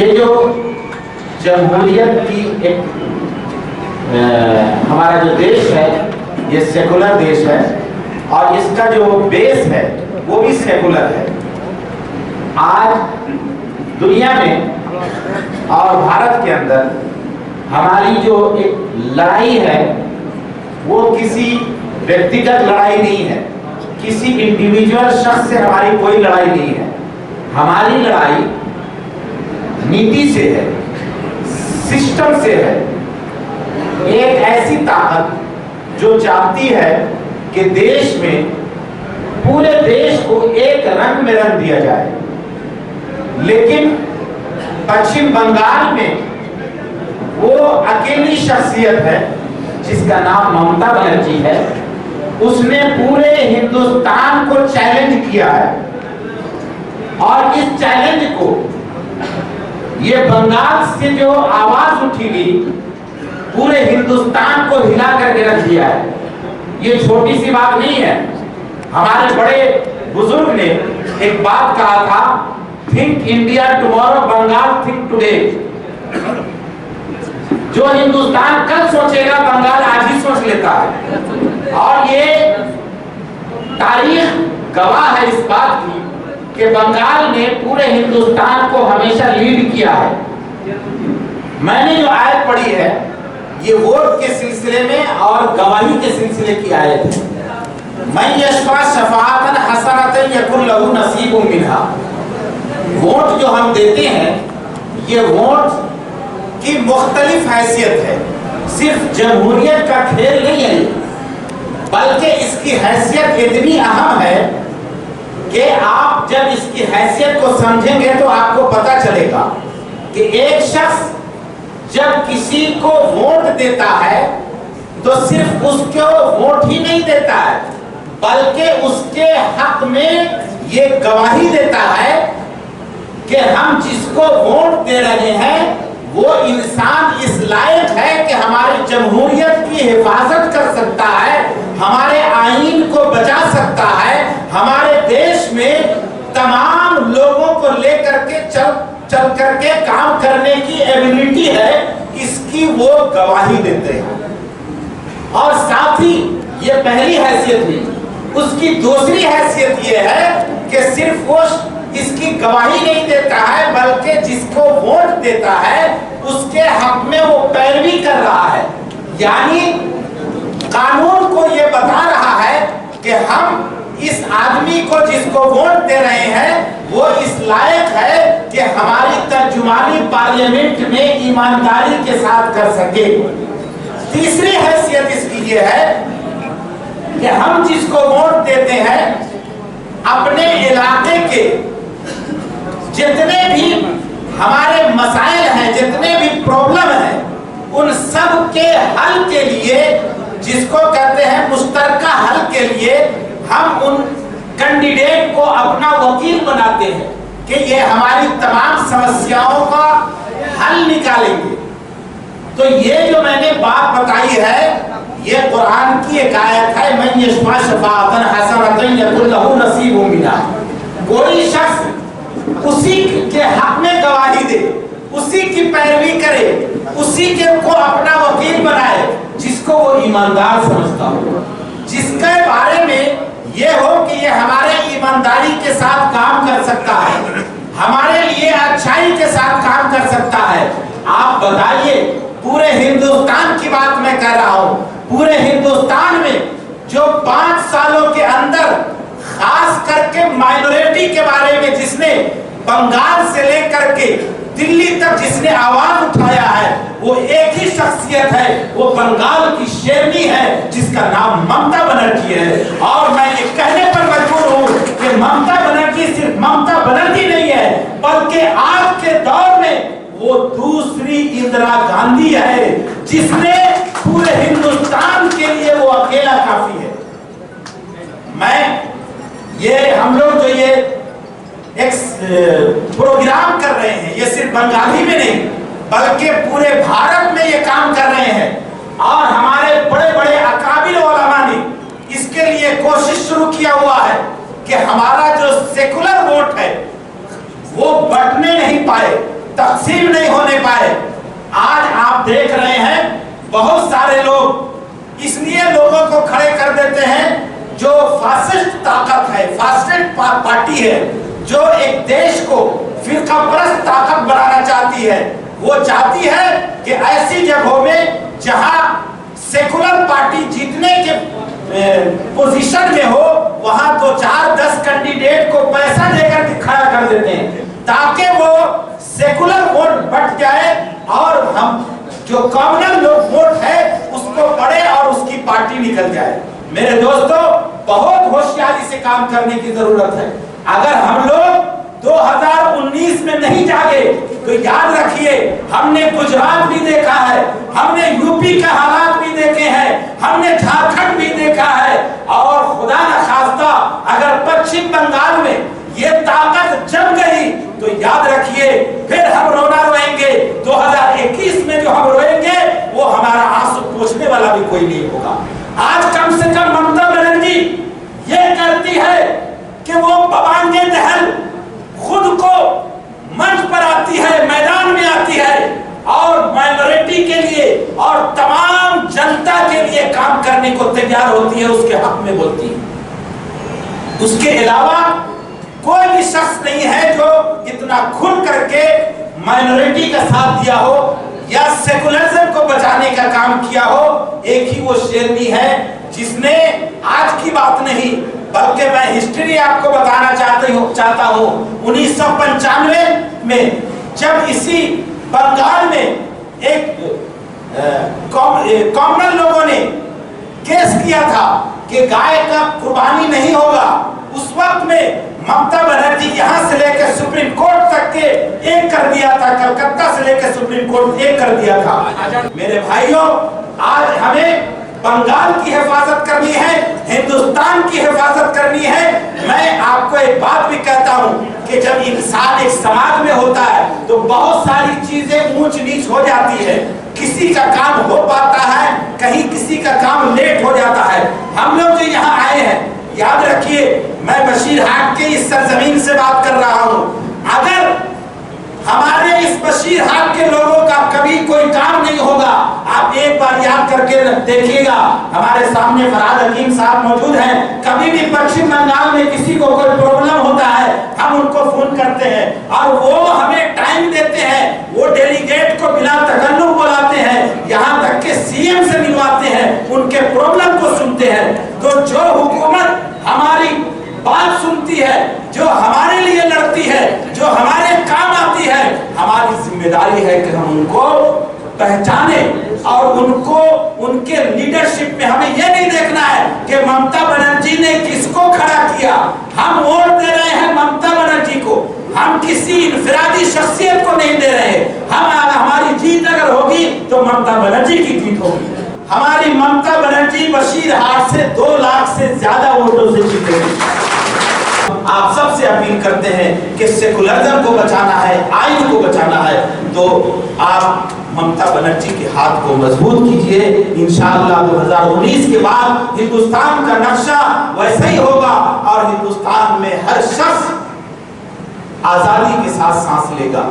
ये जो जमहूरियत की एक हमारा जो देश है ये सेकुलर देश है और इसका जो बेस है वो भी सेकुलर है। आज दुनिया में और भारत के अंदर हमारी जो एक लड़ाई है वो किसी व्यक्तिगत लड़ाई नहीं है, किसी इंडिविजुअल शख्स से हमारी कोई लड़ाई नहीं है। हमारी लड़ाई नीति से है, सिस्टम से है। एक ऐसी ताकत जो चाहती है कि देश में पूरे देश को एक रंग में रंग दिया जाए, लेकिन पश्चिम बंगाल में वो अकेली शख्सियत है जिसका नाम ममता बनर्जी है। उसने पूरे हिंदुस्तान को चैलेंज किया है और इस चैलेंज को ये बंगाल से जो आवाज उठेगी पूरे हिंदुस्तान को हिला करके रख दिया है। ये छोटी सी बात नहीं है। हमारे बड़े बुजुर्ग ने एक बात कहा था, think India tomorrow, Bengal think today. जो हिंदुस्तान कल सोचेगा बंगाल आज ही सोच लेता है। और ये तारीख गवाह है इस बात की कि बंगाल ने पूरे हिंदुस्तान को हमेशा लीड किया है। मैंने जो आयत पढ़ी है ये वोट के सिलसिले में और गवाही के सिलसिले की आयत है। मैं यशफा शफाअतन हसनतन यकुन लहू नसीबुम मिनहा। वोट जो हम देते हैं ये वोट की मुख्तलिफ हैसियत है। सिर्फ जमहूरियत का खेल नहीं है, बल्कि इसकी हैसियत इतनी अहम है कि आप जब इसकी हैसियत को समझेंगे तो आपको पता चलेगा कि एक शख्स जब किसी को वोट देता है तो सिर्फ उसको वोट ही नहीं देता है, बल्कि उसके हक में ये गवाही देता है कि हम जिसको वोट दे रहे हैं वो इंसान इस लायक है कि हमारी जमहूरियत की हिफाजत कर सकता है, हमारे आईन को बचा सकता है, हमारे देश में तमाम लोगों को लेकर के चल करके काम करने की एबिलिटी है, इसकी वो गवाही देते हैं। और साथ ही ये पहली हैसियत हुई। उसकी दूसरी हैसियत ये है कि सिर्फ वो इसकी गवाही नहीं देता है, बल्कि जिसको वोट देता है उसके हक में वो पैरवी कर रहा है। यानी कानून को ये बता रहा है कि हम इस आदमी को जिसको वोट दे रहे हैं वो इस लायक है कि हमारी तर्जुमानी पार्लियामेंट में ईमानदारी के साथ कर सके। तीसरी हैसियत इसकी ये है कि हम जिसको वोट देते हैं अपने इलाके के जितने भी हमारे मसाइल हैं, जितने भी प्रॉब्लम हैं, उन सब के हल के लिए, जिसको कहते हैं मुश्तरका हल के लिए, हम उन कैंडिडेट को अपना वकील बनाते हैं कि ये हमारी तमाम समस्याओं का हल निकालेंगे। तो ये जो मैंने बात बताई है ये कुरान की एक आयत है, मैं यशफा शफाअतन हसनतन यकुन लहू नसीबुम मिनहा। कोई शख्स उसी के हक में गवाही दे, उसी की पैरवी करे, उसी के को अपना वकील बनाए जिसको वो ईमानदार समझता हो, जिसके बारे में ये हो कि ये हमारे ईमानदारी के साथ काम कर सकता है, हमारे लिए अच्छाई के साथ काम कर सकता है। आप बताइए, पूरे हिंदुस्तान की बात मैं कह रहा हूं, पूरे हिंदुस्तान में जो 5 सालों के अंदर खास करके माइनॉरिटी के बारे में जिसने बंगाल से लेकर के दिल्ली तक जिसने आवाज उठाया है वो एक ही शख्सियत है, वो बंगाल की शेरनी है जिसका नाम ममता बनर्जी है। और मैं ये कहने पर मजबूर हूँ कि ममता बनर्जी सिर्फ ममता बनर्जी नहीं है, बल्कि आज के दौर में वो दूसरी इंदिरा गांधी है जिसने पूरे हिंदुस्तान के लिए वो अकेला काफी है। मैं ये हम लोग जो ये एक प्रोग्राम कर रहे हैं ये सिर्फ बंगाली में नहीं बल्कि पूरे भारत में ये काम कर रहे हैं और हमारे बड़े बड़े अकाबिर उलमा ने इसके लिए कोशिश शुरू किया हुआ है कि हमारा जो सेकुलर वोट है वो बंटने नहीं पाए, तकसीम को खड़े कर देते हैं। जो फासिस्ट ताकत है, फासिस्ट पार्टी है, जो एक देश को फिरकापरस्त ताकत बनाना चाहती है, वो चाहती है कि ऐसी जगहों में जहां सेकुलर पार्टी जीतने के पोजीशन में हो, वहां 2, 4, 10 कैंडिडेट को पैसा देकर के खड़ा कर देते हैं ताकि वो सेकुलर वोट बट जाए और हम जो कॉमनल वोट है उसको पड़े और उसकी पार्टी निकल जाए। मेरे दोस्तों, बहुत होशियारी से काम करने की जरूरत है। अगर हम लोग 2019 में नहीं जागे तो याद रखिए, हमने गुजरात भी देखा है, हमने यूपी के हालात भी देखे हैं, हमने झारखंड भी देखा है, और खुदा न खास्ता अगर पश्चिम बंगाल में ये ताकत जम गई तो याद रखिए फिर हम रोना रोएंगे। 2021 में जो हम रोएंगे वो हमारा आंसू पोंछने वाला भी कोई नहीं होगा। आज कम से कम ममता बनर्जी ये करती है कि वो बवांगे दहल खुद को मंच पर आती है, मैदान में आती है और माइनॉरिटी के लिए और तमाम जनता के लिए काम करने को तैयार होती है, उसके हक में बोलती है। उसके अलावा कोई भी शख्स नहीं है जो इतना खुल करके माइनॉरिटी का साथ दिया हो या सेकुलरिज्म को बचाने का काम किया हो। एक ही वो शेरनी है जिसने, आज की बात नहीं बल्कि मैं हिस्ट्री आपको बताना चाहता हूँ 1995 में जब इसी बंगाल में एक कॉमनल लोगों ने केस किया था कि गाय का कुर्बानी नहीं होगा, उस वक्त में ममता बनर्जी यहां से लेकर सुप्रीम कोर्ट तक के एक कर दिया था, कलकत्ता से लेकर सुप्रीम कोर्ट एक कर दिया था। मेरे भाइयों, आज हमें बंगाल की हिफाजत करनी है, हिंदुस्तान की हिफाजत करनी है। मैं आपको एक बात भी कहता हूं कि जब इंसान एक समाज में होता है तो बहुत सारी चीजें ऊंच नीच हो जाती है, किसी का काम हो पाता है, कहीं किसी का काम लेट हो जाता है। हम लोग जो यहाँ आए हैं, याद रखिए मैं बशीरहाट के इस सरजमीन से बात कर रहा हूँ। अगर हमारे इस बशीरहाट के लोगों का कभी कोई काम नहीं होगा, आप एक बार याद करके देखिएगा, हमारे सामने फरहाद हकीम साहब मौजूद हैं। कभी भी पश्चिम बंगाल में किसी को कोई प्रॉब्लम होता है, हम उनको फोन करते हैं और वो हमें टाइम देते हैं, वो डेलीगेट को बिना तकल्लुफ बुलाते हैं, यहाँ तक के सीएम से मिलवाते हैं, उनके प्रॉब्लम को सुनते हैं। तो जो हुकूमत हमारी बात सुनती है, जो हमारे लिए लड़ती है, जो हमारे काम आती है, हमारी जिम्मेदारी है कि हम उनको पहचाने और उनको उनके लीडरशिप में हमें यह नहीं देखना है कि ममता बनर्जी ने किसको खड़ा किया। हम वोट दे रहे हैं ममता बनर्जी को, हम किसी इनफरादी शख्सियत को नहीं दे रहे। हमारी जीत अगर होगी तो ममता बनर्जी की जीत होगी। हमारी ममता बनर्जी बशीरहाट से 2 लाख से ज्यादा वोटों से जीतेगी। आप सबसे अपील करते हैं कि सेकुलरिज्म को बचाना है, आइन को बचाना है, तो आप ममता बनर्जी के हाथ को मजबूत कीजिए। इंशाअल्लाह 2019 के बाद हिंदुस्तान का नक्शा वैसा ही होगा और हिंदुस्तान में हर शख्स आजादी के साथ सांस लेगा।